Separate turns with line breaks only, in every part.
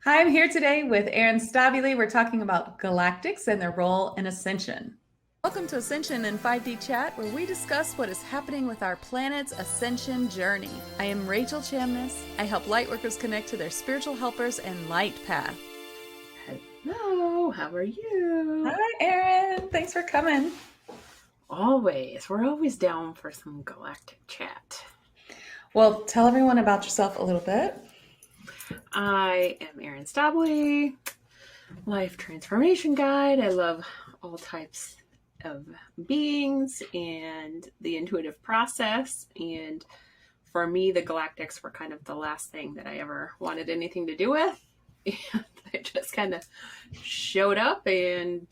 Hi, I'm here today with Erin Stabile. We're talking about Galactics and their role in Ascension. Welcome to Ascension and 5D Chat, where we discuss what is happening with our planet's ascension journey. I am Rachel Chamness. I help lightworkers connect to their spiritual helpers and light path.
Hello, how are you?
Hi, Erin. Thanks for coming.
Always. We're always down for some galactic chat.
Well, tell everyone about yourself a little bit.
I am Erin Stabile, life transformation guide. I love all types of beings and the intuitive process. And for me, the Galactics were kind of the last thing that I ever wanted anything to do with. And I just kind of showed up and,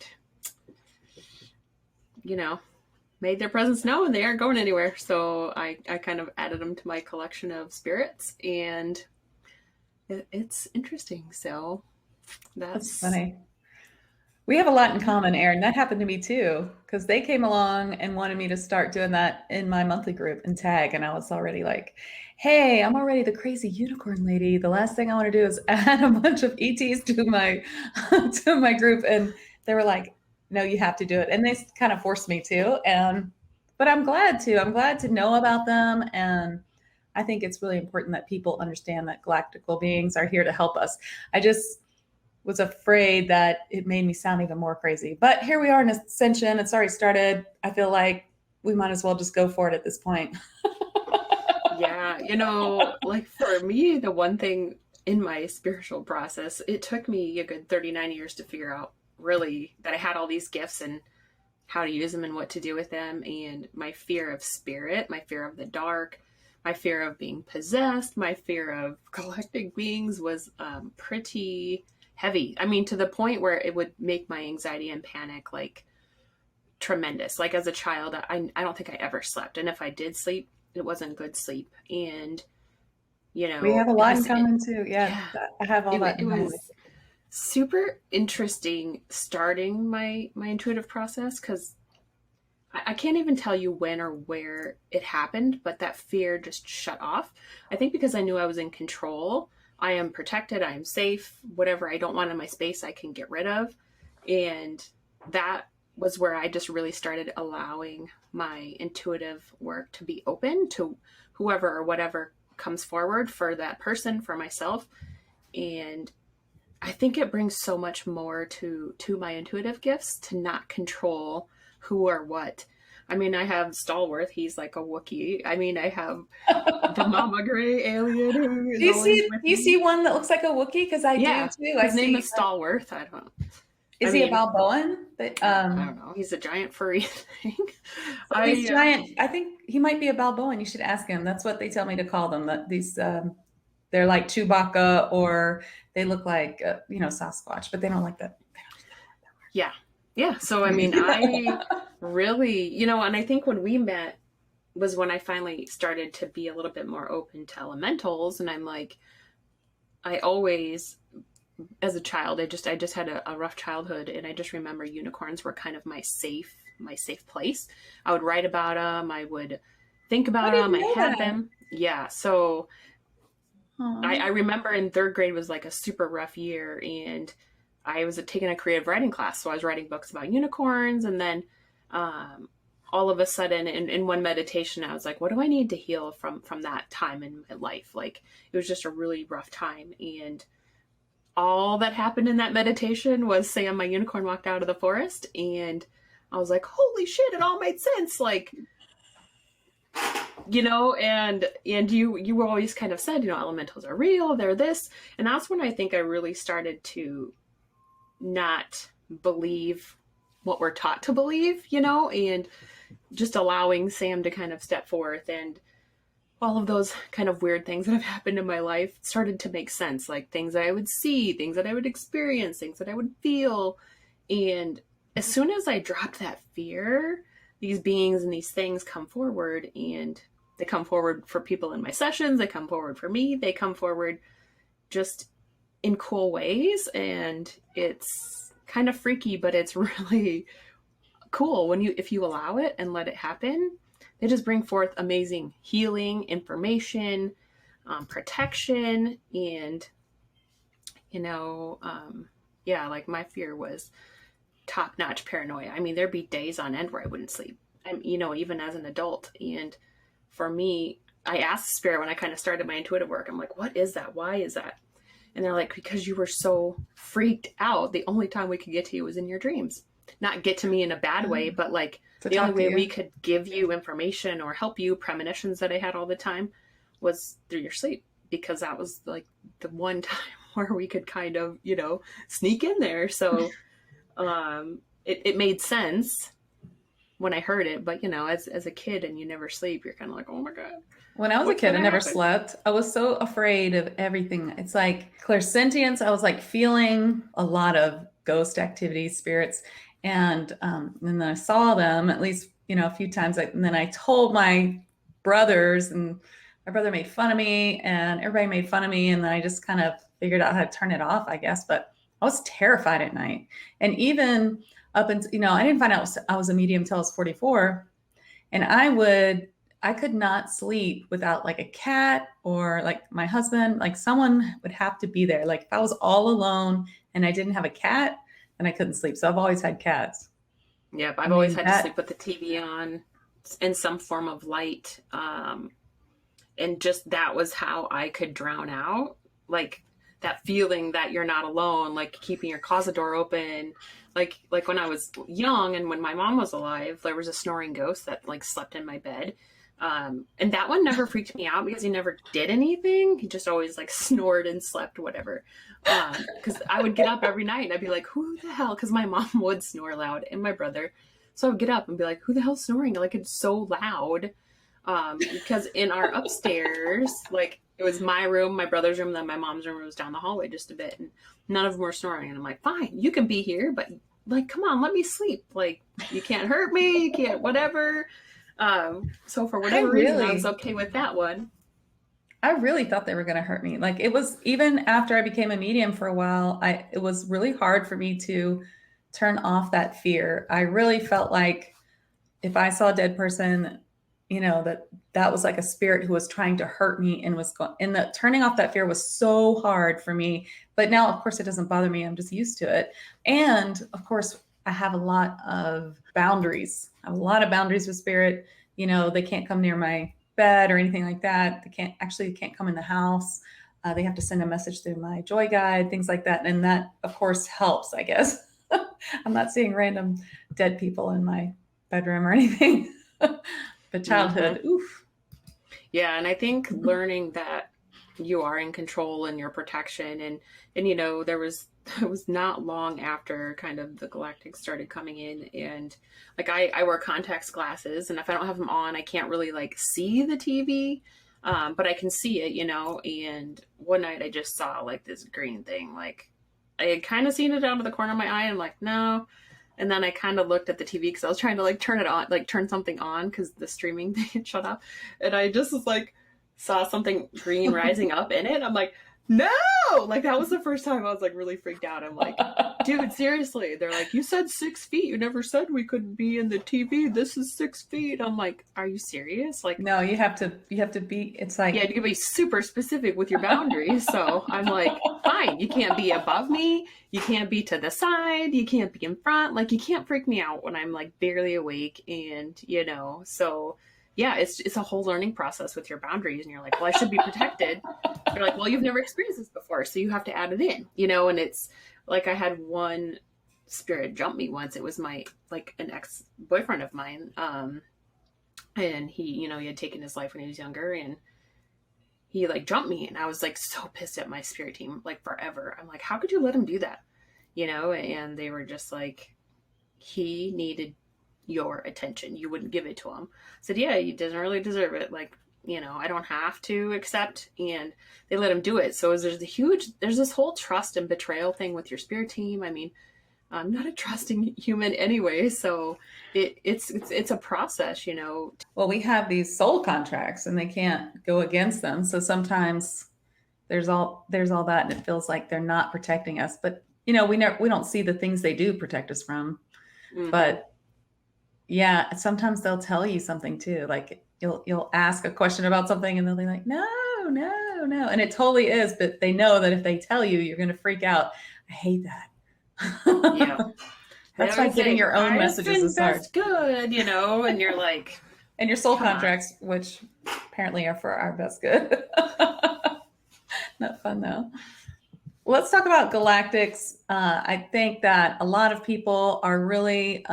made their presence known. They aren't going anywhere. So I kind of added them to my collection of spirits, and it's interesting. So
That's funny. We have a lot in common, Erin. That happened to me too, because they came along and wanted me to start doing that in my monthly group in tag. And I was already like, hey, I'm already the crazy unicorn lady. The last thing I want to do is add a bunch of ETs to my to my group. And they were like, no, you have to do it. And they kind of forced me to. But I'm glad to. I'm glad to know about them. And I think it's really important that people understand that galactical beings are here to help us. I just was afraid that it made me sound even more crazy. But here we are in Ascension. It's already started. I feel like we might as well just go for it at this point.
Yeah, like for me, the one thing in my spiritual process, it took me a good 39 years to figure out really that I had all these gifts and how to use them and what to do with them. And my fear of spirit, my fear of the dark, my fear of being possessed, my fear of galactic beings was pretty heavy. I mean, to the point where it would make my anxiety and panic like tremendous. Like as a child, I don't think I ever slept. And if I did sleep, it wasn't good sleep. And,
We have a lot in
was,
common too. Yeah, I have all that
it
in common.
was super interesting starting my intuitive process, because I can't even tell you when or where it happened, but that fear just shut off. I think because I knew I was in control. I am protected. I am safe. Whatever I don't want in my space, I can get rid of. And that was where I just really started allowing my intuitive work to be open to whoever or whatever comes forward for that person, for myself. And I think it brings so much more to my intuitive gifts to not control who or what. I mean, I have Stalworth. He's like a Wookiee. I mean, I have the Mama Gray alien who is always with
Do you
me.
see one that looks like a Wookiee? Because I do
Yeah,
too.
his name is Stalworth. I don't. I
Is he a
mean,
Balboan?
I don't know. He's a giant furry thing.
These
I
giant. I think he might be a Balboan. You should ask him. That's what they tell me to call them. That these they're like Chewbacca, or they look like Sasquatch, but they don't like that.
Yeah, yeah. So I mean, I really, and I think when we met was when I finally started to be a little bit more open to elementals, and I'm like, I always, as a child, I just had a rough childhood, and I just remember unicorns were kind of my safe place. I would write about them. I would think
I
about
didn't
them. I
know
had
that.
them. Yeah. So I
Aw.
remember in third grade was like a super rough year, and I was taking a creative writing class. So I was writing books about unicorns, and then um, all of a sudden in one meditation, I was like, what do I need to heal from that time in my life? Like it was just a really rough time. And all that happened in that meditation was Sam, my unicorn, walked out of the forest, and I was like, holy shit, it all made sense. Like, and you always kind of said, elementals are real, they're this. And that's when I think I really started to not believe what we're taught to believe, and just allowing Sam to kind of step forth, and all of those kind of weird things that have happened in my life started to make sense, like things that I would see, things that I would experience, things that I would feel. And as soon as I dropped that fear, these beings and these things come forward, and they come forward for people in my sessions, they come forward for me, they come forward just in cool ways. And it's kind of freaky, but it's really cool when if you allow it and let it happen. They just bring forth amazing healing information, protection, and you know, yeah, like my fear was top-notch paranoia. I mean, there'd be days on end where I wouldn't sleep. And, you know, even as an adult. And for me, I asked Spirit when I kind of started my intuitive work, I'm like, what is that? Why is that? And they're like, because you were so freaked out, the only time we could get to you was in your dreams. Not get to me in a bad way, but like the only way we could give you information or help you, premonitions that I had all the time, was through your sleep. Because that was like the one time where we could kind of, you know, sneak in there. So it made sense when I heard it, but you know, as a kid and you never sleep, you're kind of like, oh my God.
When I was a kid, I never slept. I was so afraid of everything. It's like clairsentience. I was like feeling a lot of ghost activity, spirits. And then I saw them at least, you know, a few times. And then I told my brothers, and my brother made fun of me, and everybody made fun of me. And then I just kind of figured out how to turn it off, I guess. But I was terrified at night. And even up until, you know, I didn't find out I was a medium until I was 44. And I could not sleep without like a cat or like my husband, like someone would have to be there. Like if I was all alone and I didn't have a cat, then I couldn't sleep. So I've always had cats.
Yep. I've always had to sleep with the TV on in some form of light. And just that was how I could drown out. Like that feeling that you're not alone, like keeping your closet door open. Like when I was young and when my mom was alive, there was a snoring ghost that like slept in my bed. And that one never freaked me out because he never did anything. He just always like snored and slept, whatever. Cause I would get up every night and I'd be like, who the hell? Cause my mom would snore loud and my brother. So I would get up and be like, who the hell's snoring? Like it's so loud. Because in our upstairs, like it was my room, my brother's room, then my mom's room was down the hallway just a bit, and none of them were snoring. And I'm like, fine, you can be here, but like, come on, let me sleep. Like, you can't hurt me, you can't whatever. So for whatever reason, I was okay with that one.
I really thought they were going to hurt me. Like it was, even after I became a medium for a while, it was really hard for me to turn off that fear. I really felt like if I saw a dead person, you know, that was like a spirit who was trying to hurt me and was going, and the turning off that fear was so hard for me. But now, of course, it doesn't bother me. I'm just used to it. And of course, I have a lot of boundaries. I have a lot of boundaries with spirit. You know, they can't come near my bed or anything like that. They can't come in the house. They have to send a message through my joy guide, things like that. And that, of course, helps, I guess. I'm not seeing random dead people in my bedroom or anything. But childhood, oof.
Yeah, and I think learning that you are in control and your protection, and you know, it was not long after kind of the Galactics started coming in, and like I wear contacts glasses, and if I don't have them on, I can't really like see the TV, but I can see it, you know. And one night I just saw like this green thing, like I had kind of seen it out of the corner of my eye, and I'm like, no. And then I kind of looked at the TV because I was trying to like turn it on, like turn something on because the streaming thing had shut off. And I just was like, saw something green rising up in it. I'm like, no! Like that was the first time I was like really freaked out. I'm like, dude, seriously. They're like, you said 6 feet. You never said we couldn't be in the TV. This is 6 feet. I'm like, are you serious? Like,
no, you have to be, it's like,
yeah, you can be super specific with your boundaries. So I'm like, fine, you can't be above me. You can't be to the side. You can't be in front. Like, you can't freak me out when I'm like barely awake. And, you know, so yeah, it's a whole learning process with your boundaries. And you're like, well, I should be protected. You're like, well, you've never experienced this before. So you have to add it in, you know. And it's like, I had one spirit jump me once. It was my, like an ex-boyfriend of mine. And he, you know, he had taken his life when he was younger, and he like jumped me, and I was like so pissed at my spirit team, like forever. I'm like, how could you let him do that? You know? And they were just like, he needed your attention. You wouldn't give it to him. I said, yeah, he doesn't really deserve it. Like, you know, I don't have to accept. And they let him do it. So there's this whole trust and betrayal thing with your spirit team. I mean, I'm not a trusting human anyway, so it's a process, you know.
Well, we have these soul contracts, and they can't go against them. So sometimes there's all that, and it feels like they're not protecting us. But you know, we don't see the things they do protect us from. Mm-hmm. But yeah, sometimes they'll tell you something too. Like you'll ask a question about something, and they'll be like, no, no, no. And it totally is, but they know that if they tell you, you're going to freak out. I hate that.
Yeah.
That's why getting your own messages is hard.
Best good, you know, and you're like,
and your soul contracts, which apparently are for our best good. Not fun though. Let's talk about Galactics. I think that a lot of people are really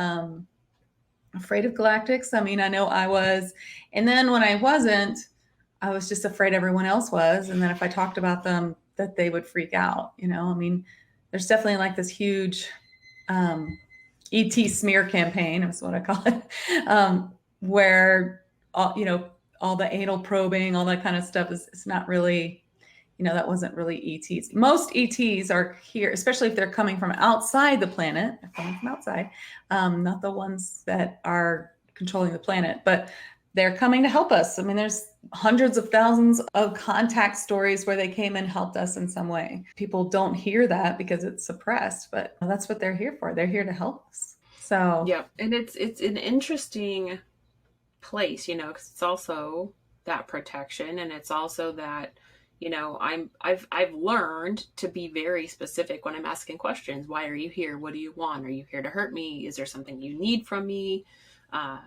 afraid of Galactics. I mean, I know I was. And then when I wasn't, I was just afraid everyone else was. And then if I talked about them, that they would freak out. You know, I mean, there's definitely like this huge ET smear campaign, is what I call it, where, you know, all the anal probing, all that kind of stuff is not really, you know, that wasn't really ETs. Most ETs are here, especially if they're coming from outside the planet. They're coming from outside, not the ones that are controlling the planet, but they're coming to help us. I mean, there's hundreds of thousands of contact stories where they came and helped us in some way. People don't hear that because it's suppressed, but that's what they're here for. They're here to help us. So
yeah, and it's an interesting place, you know, because it's also that protection, and it's also that, you know, I've learned to be very specific when I'm asking questions. Why are you here? What do you want? Are you here to hurt me? Is there something you need from me?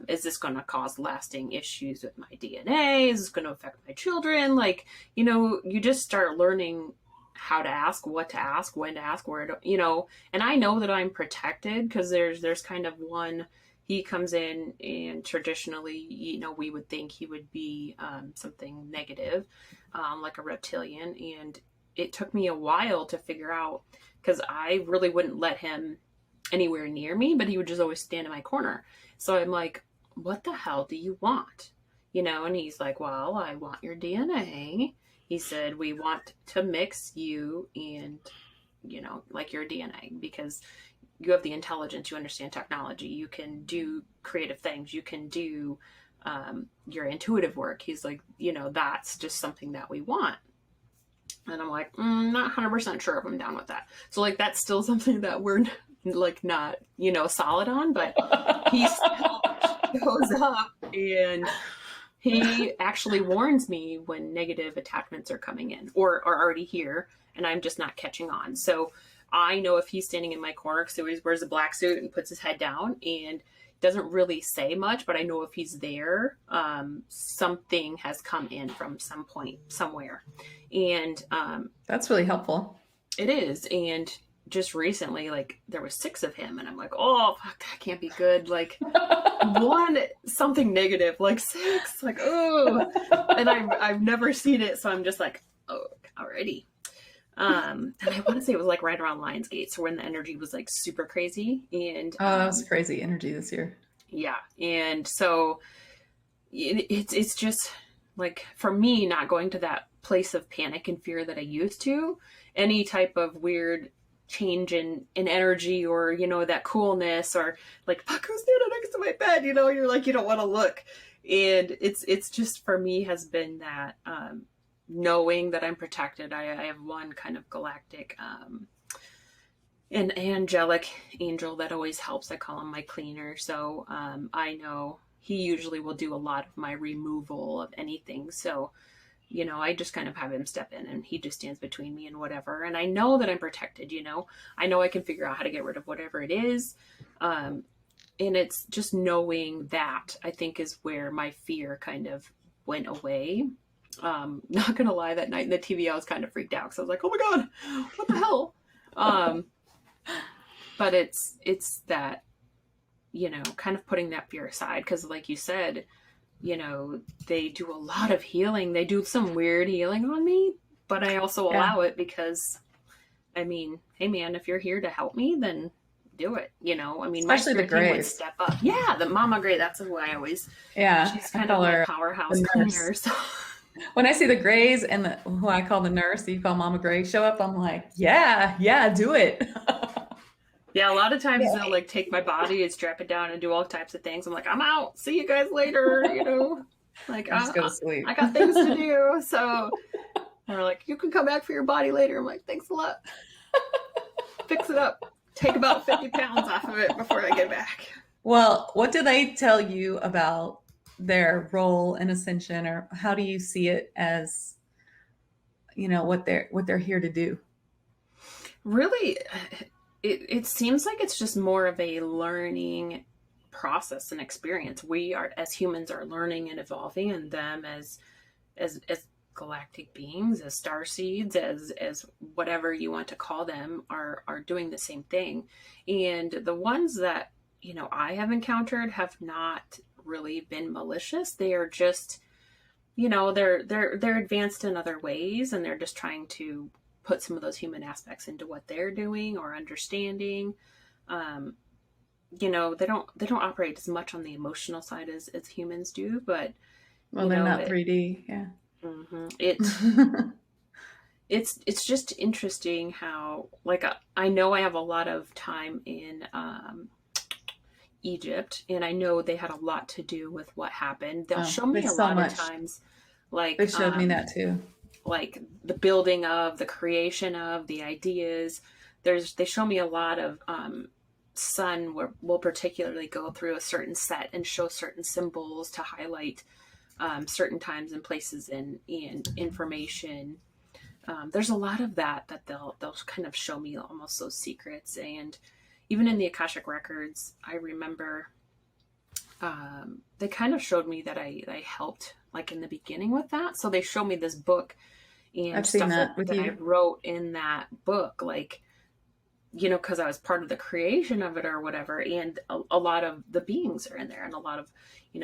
Is this going to cause lasting issues with my DNA? Is this going to affect my children? Like, you know, you just start learning how to ask, what to ask, when to ask, where to, you know, and I know that I'm protected because there's kind of one, he comes in and traditionally, you know, we would think he would be something negative, like a reptilian. And it took me a while to figure out, because I really wouldn't let him anywhere near me, but he would just always stand in my corner. So I'm like, what the hell do you want? You know, and he's like, well, I want your DNA. He said, we want to mix you and, you know, like your DNA, because you have the intelligence, you understand technology, you can do creative things, you can do your intuitive work. He's like, you know, that's just something that we want. And I'm like, not 100% sure if I'm down with that. So like, that's still something that we're like not, you know, solid on, but he still goes up and he actually warns me when negative attachments are coming in or are already here and I'm just not catching on. So I know if he's standing in my corner, because he always wears a black suit and puts his head down and doesn't really say much, but I know if he's there, something has come in from some point somewhere. And
that's really helpful.
It is. And just recently, like, there was 6 of him and I'm like, oh fuck, that can't be good. Like one, something negative, like 6, like, oh, and I've never seen it. So I'm just like, oh, alrighty. And I want to say it was like right around Lionsgate, so when the energy was like super crazy. And
that was crazy energy this year.
Yeah, and so it's just like, for me, not going to that place of panic and fear that I used to. Any type of weird change in energy, or, you know, that coolness, or like, fuck, who's standing next to my bed? You know, you're like, you don't want to look. And it's just, for me, has been that knowing that I'm protected. I have one kind of galactic an angelic angel that always helps. I call him my cleaner. So I know he usually will do a lot of my removal of anything. So, you know, I just kind of have him step in and he just stands between me and whatever. And I know that I'm protected, you know. I know I can figure out how to get rid of whatever it is. And it's just knowing that, I think, is where my fear kind of went away. Not gonna lie, that night in the TV I was kind of freaked out because I was like, oh my god, what the hell. But it's that, you know, kind of putting that fear aside, because like you said, you know, they do a lot of healing. They do some weird healing on me, but I also allow it because, I mean, hey man, if you're here to help me, then do it. You know, I mean,
especially
my spirit team would step up. Yeah, the Mama Gray, that's who I always.
Yeah,
she's kind of my powerhouse cleaner. So.
When I see the Grays and who I call the nurse, you call Mama Gray, show up, I'm like, yeah, do it.
Yeah, a lot of times they'll like take my body and strap it down and do all types of things. I'm like, I'm out. See you guys later. You know, like
just go to sleep.
I got things to do. So they're like, you can come back for your body later. I'm like, thanks a lot. Fix it up. Take about 50 pounds off of it before I get back.
Well, what do they tell you about their role in Ascension, or how do you see it as what they're here to do.
Really, it seems like it's just more of a learning process and experience. We are, as humans, are learning and evolving, and them as galactic beings, as star seeds, as whatever you want to call them, are doing the same thing. And the ones that I have encountered have not really been malicious. They are just, they're advanced in other ways, and they're just trying to put some of those human aspects into what they're doing or understanding. um, they don't operate as much on the emotional side as humans do, but
Well, they're not 3D. Yeah.
it it's just interesting how, like, I know I have a lot of time in Egypt, and I know they had a lot to do with what happened. They'll show me
There's
a
so
lot
much.
of times, like,
They showed me that too.
like the building of, the creation of, the ideas. They show me a lot of Sun will particularly go through a certain set and show certain symbols to highlight certain times and places and information. There's a lot of that they'll kind of show me almost those secrets. And even in the Akashic records, I remember they kind of showed me that I helped, like, in the beginning with that. So they showed me this book and
I've seen
stuff
that with
that I
you.
wrote in that book, like, because I was part of the creation of it or whatever. And a lot of the beings are in there, and a lot of,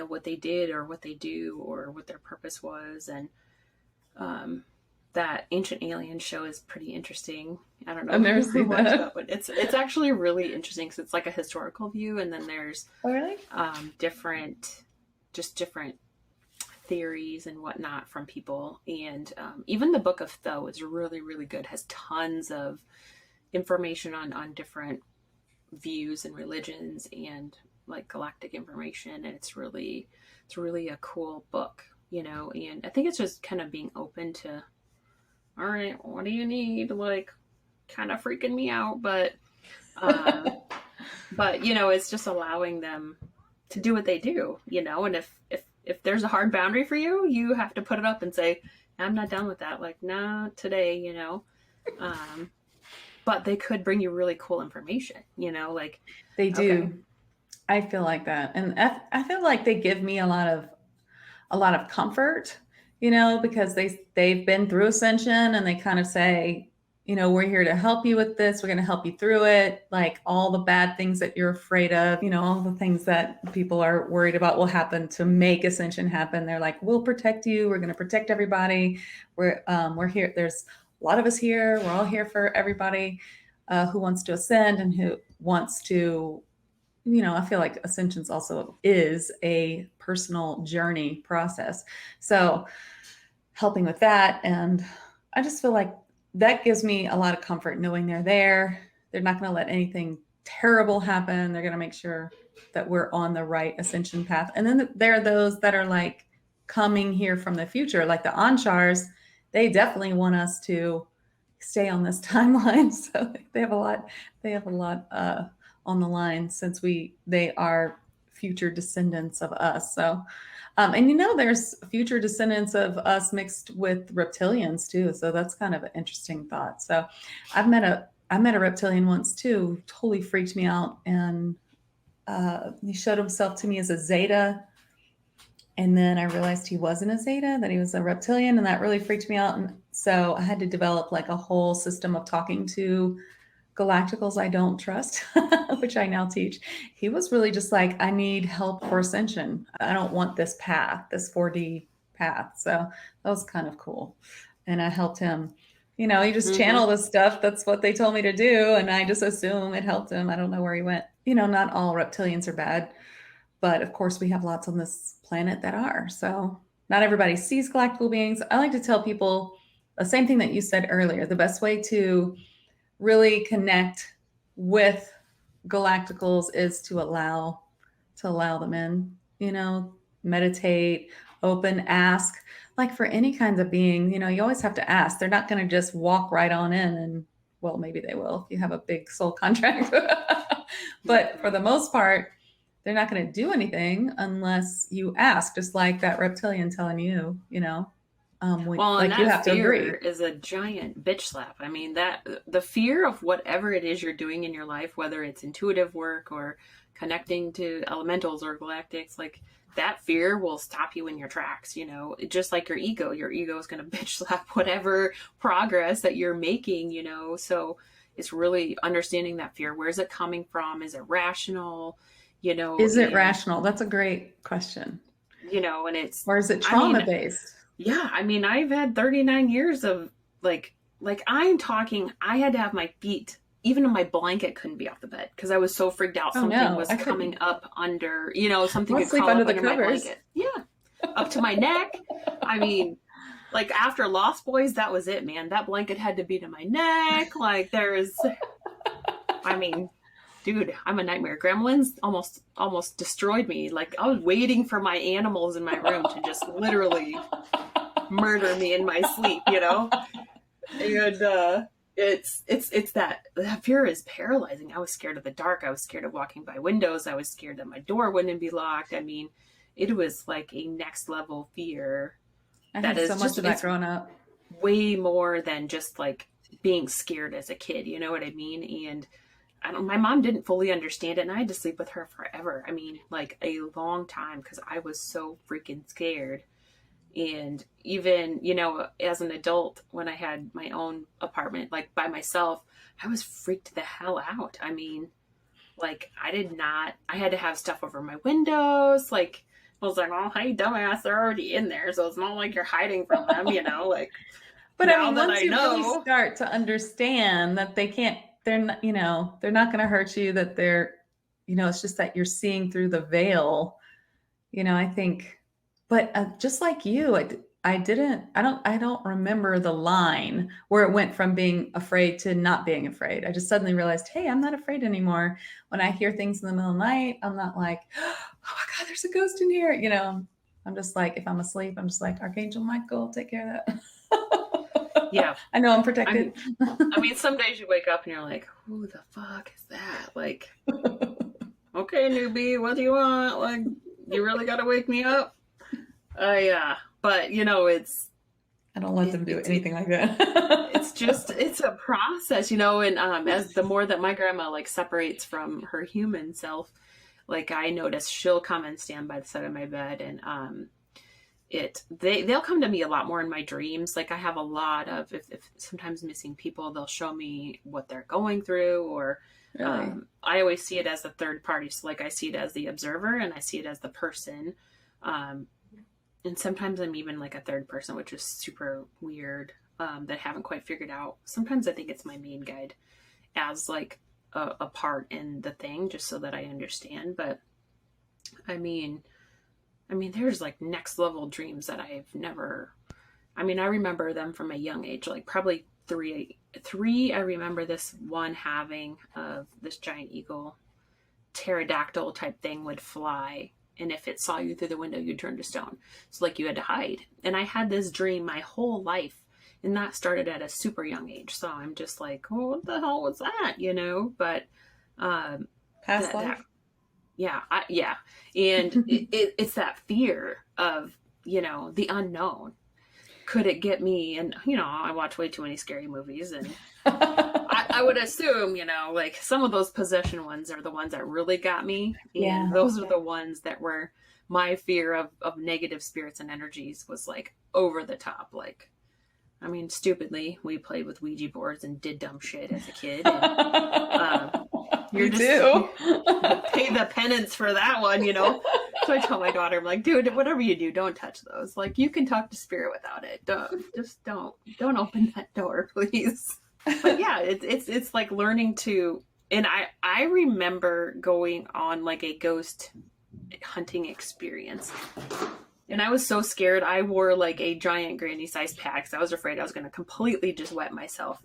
what they did or what they do or what their purpose was. And um, that Ancient Alien show is pretty interesting. I don't know
I've
if
never
you ever
seen
watched
that.
that, but it's actually really interesting because it's like a historical view, and then there's
Oh, really?
different theories and whatnot from people. And even the Book of Thoth is really, really good. Has tons of information on different views and religions, and like galactic information. And it's really a cool book. And I think it's just kind of being open to, all right, what do you need? Like, kind of freaking me out, uh, but it's just allowing them to do what they do. And if there's a hard boundary for you, you have to put it up and say, I'm not done with that. Like, not today. Um, but they could bring you really cool information. Like,
They
okay,
do. I feel like that, and I feel like they give me a lot of comfort, because they've been through Ascension, and they kind of say, we're here to help you with this. We're going to help you through it. Like all the bad things that you're afraid of, all the things that people are worried about will happen to make Ascension happen. They're like, we'll protect you. We're going to protect everybody. We're here. There's a lot of us here. We're all here for everybody who wants to ascend and who wants to, I feel like Ascensions also is a personal journey process. So helping with that. And I just feel like that gives me a lot of comfort knowing they're there. They're not going to let anything terrible happen. They're going to make sure that we're on the right ascension path. And then there are those that are like coming here from the future, like the Anshars. They definitely want us to stay on this timeline. So they have a lot. They have a lot on the line since they are future descendants of us. So and there's future descendants of us mixed with reptilians too. So that's kind of an interesting thought. So I met a reptilian once too. Totally freaked me out, and he showed himself to me as a Zeta, and then I realized he wasn't a Zeta, that he was a reptilian, and that really freaked me out. And so I had to develop like a whole system of talking to Galacticals I don't trust, which I now teach. He was really just like, I need help for Ascension. I don't want this path, this 4D path. So that was kind of cool. And I helped him. He just channeled this stuff. That's what they told me to do. And I just assume it helped him. I don't know where he went. Not all reptilians are bad, but of course, we have lots on this planet that are. So not everybody sees galactical beings. I like to tell people the same thing that you said earlier. The best way to really connect with galacticals is to allow them in, meditate, open, ask. Like for any kinds of being, you always have to ask. They're not going to just walk right on in, and well, maybe they will if you have a big soul contract. But for the most part, they're not going to do anything unless you ask, just like that reptilian telling you.
Well, and
like you
that
have to
fear
agree.
is a giant bitch slap. I mean, that the fear of whatever it is you're doing in your life, whether it's intuitive work or connecting to elementals or galactics, like that fear will stop you in your tracks, you know, just like your ego. Your ego is going to bitch slap whatever progress that you're making, you know. So it's really understanding that fear. Where's it coming from? Is it rational? You know,
Is it
and
rational? That's a great question.
you know, and it's,
Or is it
I mean,
trauma based?
yeah, I mean, I've had 39 years of like I'm talking, I had to have my feet, even my blanket couldn't be off the bed because I was so freaked out
Oh
something
no,
was
I
coming
couldn't.
up under, you know,
I
something
want to
could
sleep
crawl
under
up
the
under my
covers.
blanket. Yeah. Up to my neck. I mean, like after Lost Boys, that was it, man. That blanket had to be to my neck. Like there's, I mean, dude, I'm a nightmare. Gremlins almost destroyed me. Like I was waiting for my animals in my room to just literally murder me in my sleep, you know? And it's that fear is paralyzing. I was scared of the dark. I was scared of walking by windows. I was scared that my door wouldn't be locked. I mean, it was like a next level fear
I
that
had so
is
much
just,
of that
it's
growing up.
way more than just like being scared as a kid, you know what I mean? And I don't, my mom didn't fully understand it, and I had to sleep with her forever. I mean, like a long time because I was so freaking scared. And even, you know, as an adult, when I had my own apartment, like by myself, I was freaked the hell out. I mean, like, I had to have stuff over my windows. Like, I was like, oh, hey, dumbass, they're already in there. So it's not like you're hiding from them, you know? Like,
But I
now
mean,
that
once
I
you really
know,
start to understand that they can't, they're not, you know, they're not going to hurt you, that they're, you know, it's just that you're seeing through the veil, you know, I think, but just like you, I don't remember the line where it went from being afraid to not being afraid. I just suddenly realized, hey, I'm not afraid anymore. When I hear things in the middle of the night, I'm not like, oh my God, there's a ghost in here. You know, I'm just like, if I'm asleep, I'm just like, Archangel Michael, take care of that.
yeah.
I know I'm
I mean,
protected.
I mean, some days you wake up and you're like, who the fuck is that? Like, okay, newbie, what do you want? Like, you really got to wake me up? Yeah. But, you know,
I don't let
it,
them do
it's
anything like that.
it's just it's a process, you know. And as the more that my grandma like separates from her human self, like I notice she'll come and stand by the side of my bed, and they'll come to me a lot more in my dreams. Like I have a lot of, if sometimes missing people, they'll show me what they're going through, or
Really?
I always see it as the third party. So like I see it as the observer and I see it as the person. um, and sometimes I'm even like a third person, which is super weird, that I haven't quite figured out. Sometimes I think it's my main guide as like a part in the thing, just so that I understand. But I mean, there's like next level dreams that I've never. I mean, I remember them from a young age, like probably three. Three, I remember this one having of this giant eagle, pterodactyl type thing would fly, and if it saw you through the window you'd turn to stone, so like you had to hide. And I had this dream my whole life, and that started at a super young age, so I'm just like, oh, what the hell was that, you know? But um
Past
that
life?
yeah, yeah. And it's that fear of, you know, the unknown. Could it get me? And you know, I watch way too many scary movies, and I would assume, you know, like some of those possession ones are the ones that really got me. And
Yeah.
those are the ones that were my fear of negative spirits and energies was like over the top. Like, I mean, stupidly, we played with Ouija boards and did dumb shit as a kid. And you're
Me
just,
too.
pay the penance for that one, you know? So I tell my daughter, I'm like, dude, whatever you do, don't touch those. Like, you can talk to spirit without it. Don't open that door, please. But yeah, it's like learning to, and I remember going on like a ghost hunting experience, and I was so scared. I wore like a giant granny size pad because I was afraid I was going to completely just wet myself.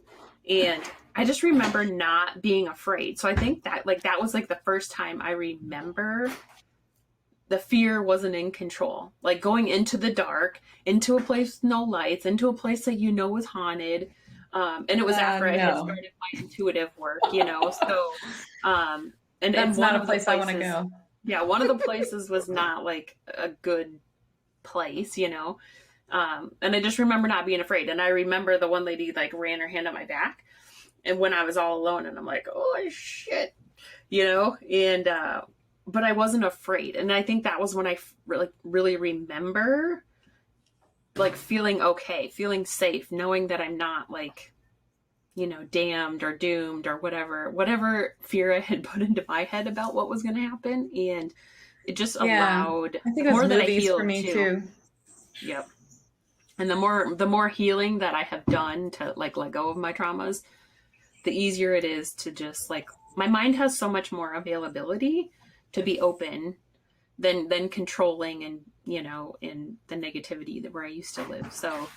And I just remember not being afraid. So I think that like that was like the first time I remember the fear wasn't in control. Like going into the dark, into a place with no lights, into a place that you know was haunted. And it was after I had
No,
started my intuitive work, you know. So, and
that's
one
not a
of the
place I want to
places,
go.
yeah, one of the places was not like a good place, you know. And I just remember not being afraid. And I remember the one lady like ran her hand on my back, and when I was all alone, and I'm like, oh shit, and but I wasn't afraid. And I think that was when I really remember like feeling okay, feeling safe, knowing that I'm not like, damned or doomed or whatever fear I had put into my head about what was going to happen. And it just allowed,
I think
the
it was
more that I
movies for
healed
me too.
Yep. And the more healing that I have done to like let go of my traumas, the easier it is to just like, my mind has so much more availability to be open than controlling and, in the negativity that where I used to live. So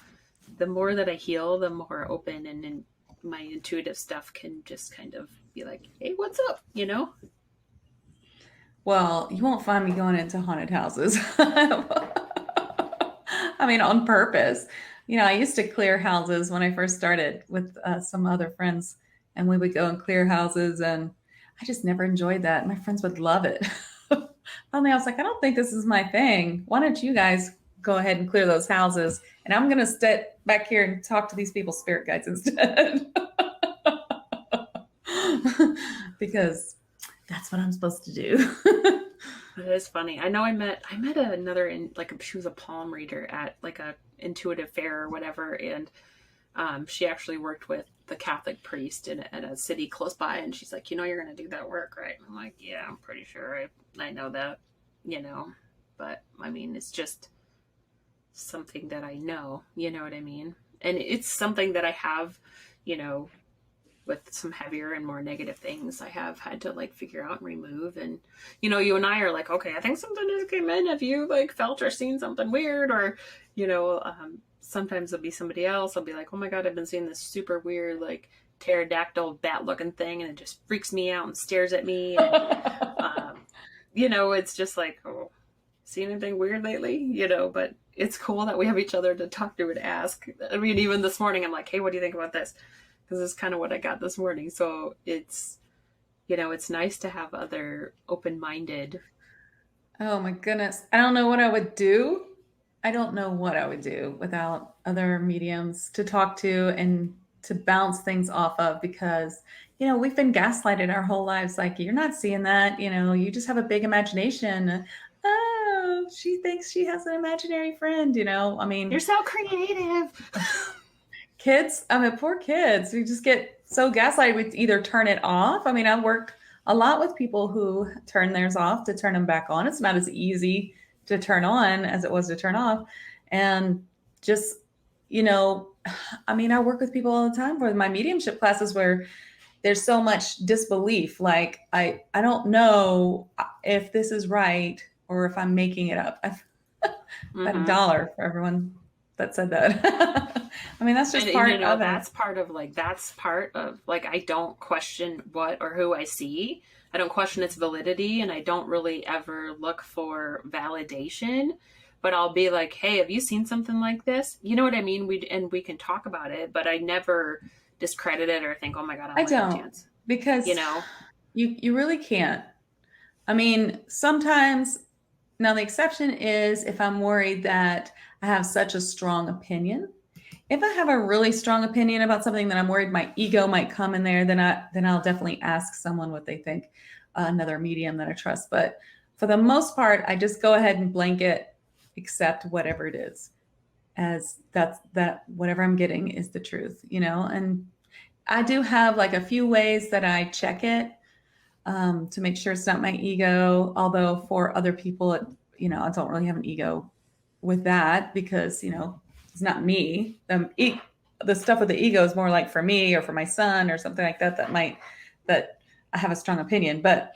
the more that I heal, the more open and my intuitive stuff can just kind of be like, hey, what's up?
Well, you won't find me going into haunted houses. I mean, on purpose. I used to clear houses when I first started with some other friends, and we would go and clear houses, and I just never enjoyed that. My friends would love it. Finally, I was like, I don't think this is my thing. Why don't you guys go ahead and clear those houses? And I'm going to step back here and talk to these people's spirit guides instead. Because that's what I'm supposed to do.
It is funny. I know I met another she was a palm reader at like a intuitive fair or whatever, and she actually worked with the Catholic priest at a city close by, and she's like, you're going to do that work, right? And I'm like, yeah, I'm pretty sure I know that, but I mean, it's just something that I know, you know what I mean? And it's something that I have, with some heavier and more negative things I have had to like figure out and remove. And, you and I are like, okay, I think something just came in. Have you like felt or seen something weird? Or, sometimes it'll be somebody else. I'll be like, oh my God, I've been seeing this super weird, like pterodactyl bat looking thing. And it just freaks me out and stares at me. And, it's just like, oh, seen anything weird lately? But it's cool that we have each other to talk to and ask. I mean, even this morning, I'm like, hey, what do you think about this? Because it's kind of what I got this morning. So it's, it's nice to have other open-minded.
Oh my goodness. I don't know what I would do. I don't know what I would do without other mediums to talk to and to bounce things off of, because, we've been gaslighted our whole lives. Like, you're not seeing that, you just have a big imagination. Oh, she thinks she has an imaginary friend, I mean,
you're so creative.
Kids, poor kids who just get so gaslighted, we either turn it off. I mean, I work a lot with people who turn theirs off to turn them back on. It's not as easy to turn on as it was to turn off. And just, I mean, I work with people all the time for my mediumship classes where there's so much disbelief. Like, I don't know if this is right or if I'm making it up. I've got $1 for everyone that said that. I mean, that's just part of it.
That's part of like, I don't question what or who I see. I don't question its validity, and I don't really ever look for validation, but I'll be like, hey, have you seen something like this? You know what I mean? We can talk about it, but I never discredit it or think, oh my God,
I don't, because you really can't. I mean, sometimes, now the exception is if I'm worried that I have such a strong opinion. If I have a really strong opinion about something that I'm worried my ego might come in there, then I'll definitely ask someone what they think, another medium that I trust. But for the most part, I just go ahead and blanket accept whatever it is, as that whatever I'm getting is the truth, And I do have like a few ways that I check it to make sure it's not my ego. Although for other people, I don't really have an ego with that, because it's not me. The stuff with the ego is more like for me or for my son or something like that. That I have a strong opinion. But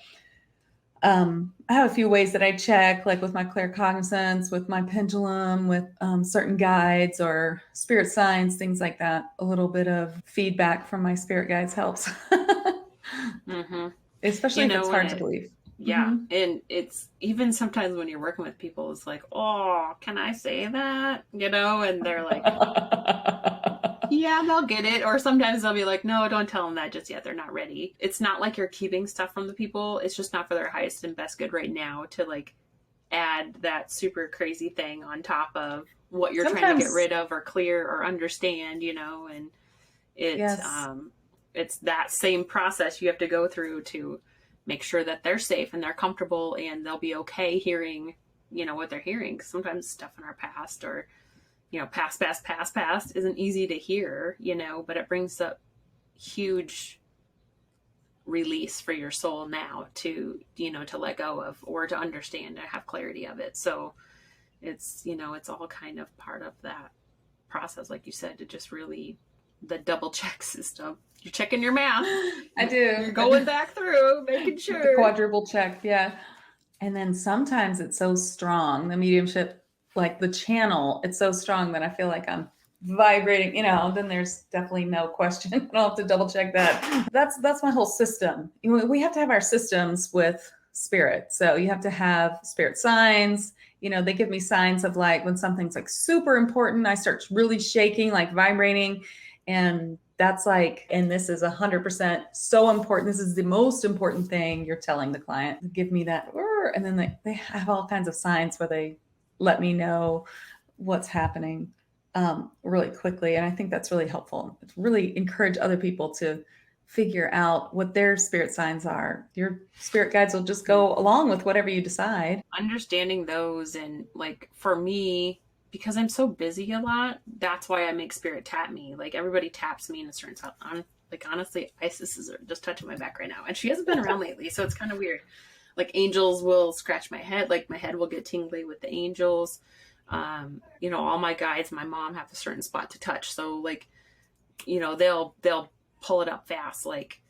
I have a few ways that I check, like with my claircognizance, with my pendulum, with certain guides or spirit signs, things like that. A little bit of feedback from my spirit guides helps, especially if it's hard to believe.
Yeah. And it's even sometimes when you're working with people, it's like, oh, can I say that? And they're like, yeah, they'll get it. Or sometimes they'll be like, no, don't tell them that just yet. They're not ready. It's not like you're keeping stuff from the people. It's just not for their highest and best good right now to like add that super crazy thing on top of what you're trying to get rid of or clear or understand, and it's that same process you have to go through to make sure that they're safe and they're comfortable and they'll be okay hearing, what they're hearing. 'Cause sometimes stuff in our past or, past isn't easy to hear, but it brings up huge release for your soul now to, to let go of or to understand and have clarity of it. So it's, it's all kind of part of that process, like you said, to just really the double check system. You're checking your math.
I do.
You're going back through, making sure.
The quadruple check, yeah. And then sometimes it's so strong, the mediumship, like the channel, it's so strong that I feel like I'm vibrating, then there's definitely no question. I don't have to double check that. That's my whole system. We have to have our systems with spirit. So you have to have spirit signs. They give me signs of like when something's like super important, I start really shaking, like vibrating. And that's like, and this is 100% so important. This is the most important thing you're telling the client. Give me that. And then they have all kinds of signs where they let me know what's happening really quickly. And I think that's really helpful. It's really encourage other people to figure out what their spirit signs are. Your spirit guides will just go along with whatever you decide.
Understanding those, and like for me, because I'm so busy a lot, that's why I make spirit tap me. Like everybody taps me in a certain spot. Like honestly, Isis is just touching my back right now, and she hasn't been around lately, so it's kind of weird. Like angels will scratch my head, like my head will get tingly with the angels. All my guides, my mom have a certain spot to touch, so like, they'll pull it up fast, like,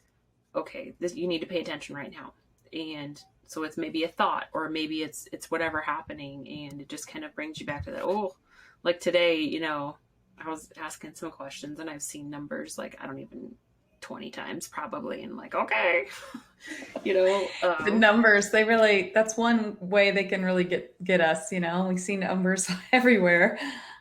okay, you need to pay attention right now. And so it's maybe a thought, or maybe it's whatever happening, and it just kind of brings you back to that. Oh, like today, I was asking some questions and I've seen numbers like 20 times probably, and like, okay,
the numbers, that's one way they can really get us. We see numbers everywhere.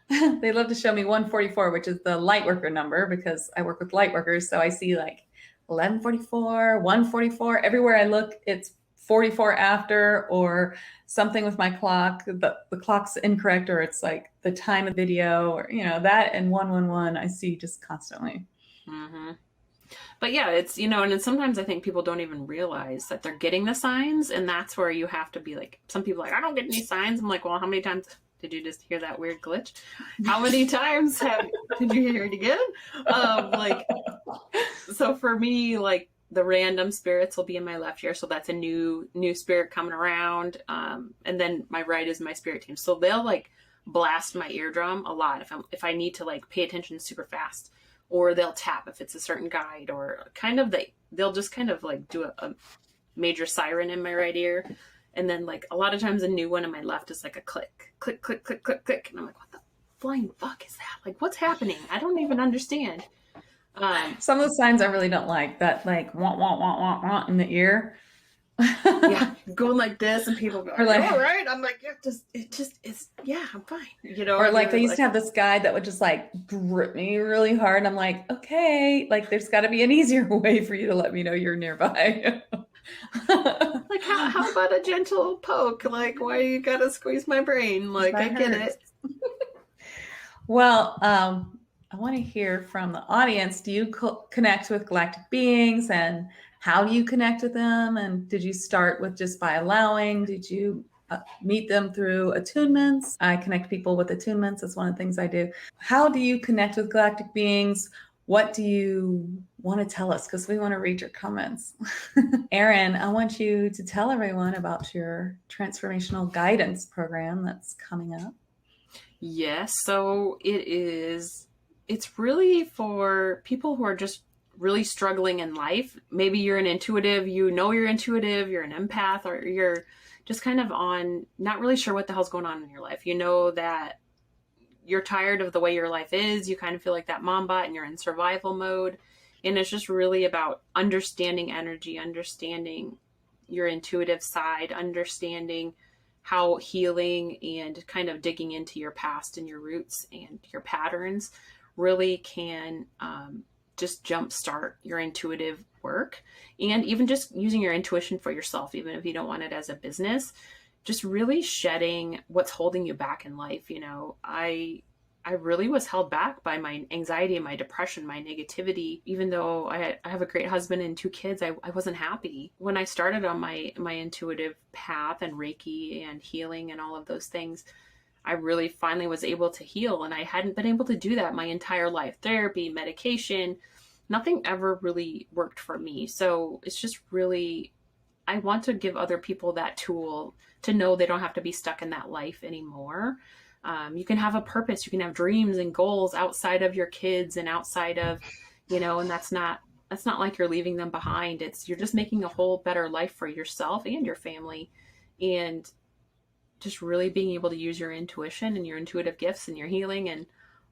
They love to show me 144, which is the light worker number, because I work with light workers. So I see like 1144, 144 everywhere I look. It's 44 after, or something with my clock, the clock's incorrect, or it's like the time of video, or that, and 111 I see just constantly.
Mm-hmm. But yeah, it's, and then sometimes I think people don't even realize that they're getting the signs, and that's where you have to be like, some people are like, I don't get any signs. I'm like, well, how many times did you just hear that weird glitch? How many times did you hear it again? So for me, like the random spirits will be in my left ear. So that's a new spirit coming around. And then my right is my spirit team. So they'll like blast my eardrum a lot if I need to like pay attention super fast. Or they'll tap if it's a certain guide, or kind of they'll just kind of like do a major siren in my right ear. And then like a lot of times a new one in my left is like a click, click, click, click, click, click. And I'm like, what the flying fuck is that? Like, what's happening? I don't even understand.
Some of the signs I really don't like, that like wah, wah, wah, wah, wah in the ear.
Yeah, going like this, and people go, like, all right. I'm like, yeah, I'm fine.
Or like they used to have this guy that would just like grip me really hard. And I'm like, okay, like there's got to be an easier way for you to let me know you're nearby.
Like how about a gentle poke? Like, why you gotta squeeze my brain? Like, I get it.
Well, I want to hear from the audience. Do you connect with galactic beings, and how do you connect with them? And did you start with just by allowing? Did you meet them through attunements? I connect people with attunements. That's one of the things I do. How do you connect with galactic beings? What do you want to tell us? Because we want to read your comments. Erin, I want you to tell everyone about your transformational guidance program that's coming up.
Yes. So it's really for people who are just really struggling in life. Maybe you're an intuitive, you're intuitive, you're an empath, or you're just kind of not really sure what the hell's going on in your life. You know that you're tired of the way your life is. You kind of feel like that mom bot and you're in survival mode. And it's just really about understanding energy, understanding your intuitive side, understanding how healing and kind of digging into your past and your roots and your patterns really can just jumpstart your intuitive work. And even just using your intuition for yourself, even if you don't want it as a business, just really shedding what's holding you back in life. You know, I really was held back by my anxiety and my depression, my negativity. Even though I have a great husband and 2 kids, I wasn't happy. When I started on my intuitive path and Reiki and healing and all of those things, I really finally was able to heal. And I hadn't been able to do that my entire life. Therapy, medication, nothing ever really worked for me. So it's just really, I want to give other people that tool to know they don't have to be stuck in that life anymore. You can have a purpose, you can have dreams and goals outside of your kids and outside of, you know, and that's not like you're leaving them behind. It's, you're just making a whole better life for yourself and your family. And just really being able to use your intuition and your intuitive gifts and your healing and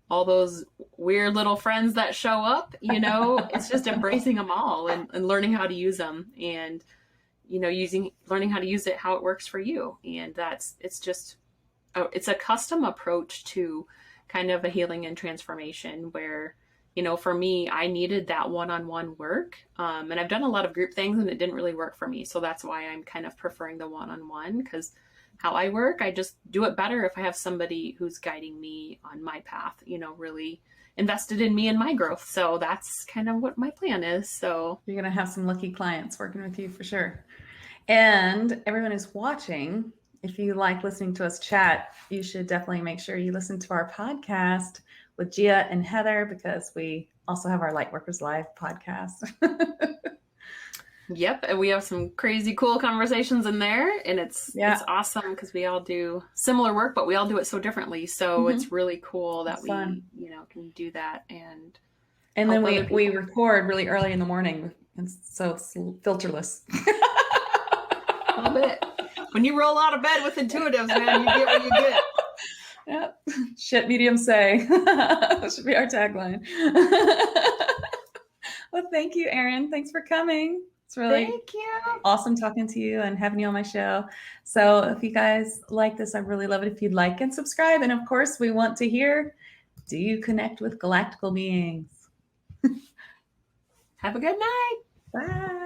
all those weird little friends that show up, you know, it's just embracing them all and learning how to use them and, you know, learning how to use it, how it works for you. And it's a custom approach to kind of a healing and transformation where, you know, for me, I needed that one-on-one work. And I've done a lot of group things and it didn't really work for me. So that's why I'm kind of preferring the one-on-one, because how I work, I just do it better if I have somebody who's guiding me on my path, you know, really invested in me and my growth. So that's kind of what my plan is. So
you're going to have some lucky clients working with you for sure. And everyone who's watching, if you like listening to us chat, you should definitely make sure you listen to our podcast with Gia and Heather, because we also have our Lightworkers Live podcast.
Yep, and we have some crazy cool conversations in there, and it's awesome because we all do similar work, but we all do it so differently. So it's really cool that we, you know, can do that and
then we record really early in the morning, and so it's filterless.
A little bit. When you roll out of bed with intuitives, man, you get what you get.
Yep. Shit mediums say. That should be our tagline. Well, thank you, Erin. Thanks for coming. It's really awesome talking to you and having you on my show. So if you guys like this, I really love it if you'd like and subscribe. And of course, we want to hear, do you connect with galactical beings?
Have a good night.
Bye.